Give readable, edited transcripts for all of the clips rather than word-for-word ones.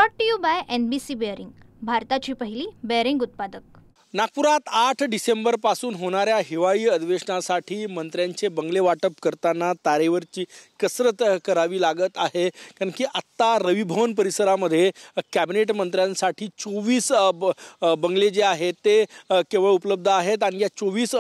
Brought to you by NBC bearing, भारताची पहिली bearing उत्पादक। नागपुरात 8 डिसेंबरपासून होणाऱ्या हिवाळी अधिवेशनासाठी मंत्र्यांचे बंगले वाटप करताना तारेवरची कसरत करावी लागत आहे, कारण की आत्ता रवी भवन परिसरामध्ये कॅबिनेट मंत्र्यांसाठी 24 बंगले जे आहेत ते केवळ उपलब्ध आहेत आणि या 24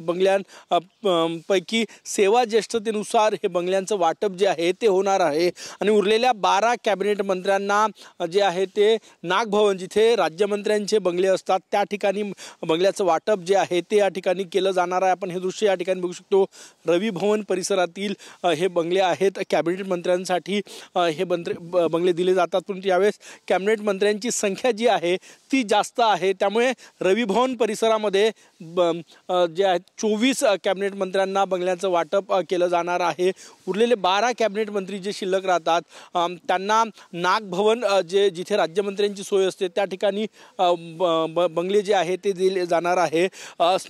बंगल्यांपैकी सेवा ज्येष्ठतेनुसार हे बंगल्यांचं वाटप जे आहे ते होणार आहे आणि उरलेल्या 12 कॅबिनेट मंत्र्यांना जे आहे ते नागभवन, जिथे राज्यमंत्र्यांचे बंगले असतात, त्या ठिकाणी बंगल्याचं वाटप जे आहे ते या ठिकाणी केलं जाणार आहे। आपण हे दृश्य या ठिकाणी बघू शकतो। रवी भवन परिसरातील हे बंगले आहेत। कॅबिनेट मंत्र्यांसाठी हे बंगले दिले जातात, पण यावेळेस कॅबिनेट मंत्र्यांची संख्या जी आहे ती जास्त आहे, त्यामुळे रवी भवन परिसरामध्ये जे आहेत 24 कॅबिनेट मंत्र्यांना बंगल्यांचं वाटप केलं जाणार आहे। उरलेले 12 कॅबिनेट मंत्री जे शिल्लक राहतात त्यांना नागभवन, जिथे राज्यमंत्र्यांची सोय असते त्या ठिकाणी बंगले जे आहे ते दिले जाणार आहे।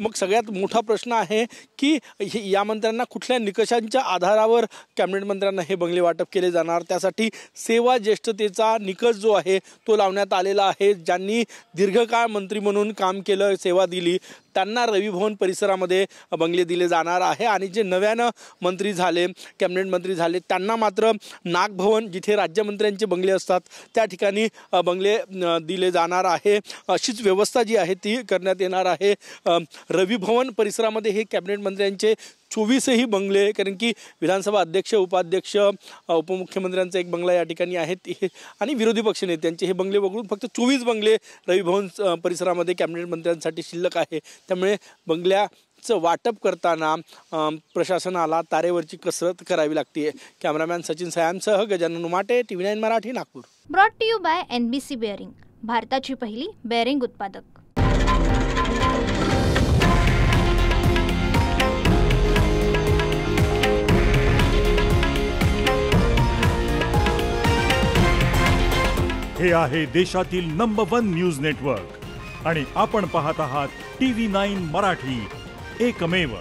मग सगळ्यात मोठा प्रश्न आहे की या मंत्र्यांना कुठल्या निकषांच्या आधारावर कॅबिनेट मंत्र्यांना हे बंगले वाटप केले जाणार। त्यासाठी सेवा ज्येष्ठतेचा निकष जो आहे तो लावण्यात आलेला आहे। ज्यांनी दीर्घकाळ मंत्री म्हणून काम केलं, सेवा दिली, त्यांना रवी भवन परिसरामध्ये बंगले दिले जाणार आहे आणि जे नव्यानं मंत्री झाले, कॅबिनेट मंत्री झाले, त्यांना मात्र नागभवन, जिथे राज्यमंत्र्यांचे बंगले असतात त्या ठिकाणी बंगले दिले जाणार आहे। अशीच व्यवस्था जी आहे ती करण्यात येणार आहे। रवी भवन परिसरामध्ये हे कॅबिनेट मंत्र्यांचे 24ही बंगले, कारण की विधानसभा अध्यक्ष, उपाध्यक्ष, उपमुख्यमंत्र्यांचा एक बंगला या ठिकाणी आहे आणि विरोधी पक्षनेत्यांचे हे बंगले वगळून फक्त 24 बंगले रवी भवन परिसरामध्ये कॅबिनेट मंत्र्यांसाठी शिल्लक आहे। त्यामुळे बंगल्याचं वाटप करताना प्रशासनाला तारेवरची कसरत करावी लागते। कॅमेरामॅन सचिन सयांसह Gajanan Umate, TV9 Marathi, Nagpur. Brought to you by NBC bearing, भारताची पहिली बेअरिंग उत्पादक। हे आहे देशातील नंबर 1 न्यूज नेटवर्क आणि आपण पाहत आहात TV9 मराठी, एकमेव।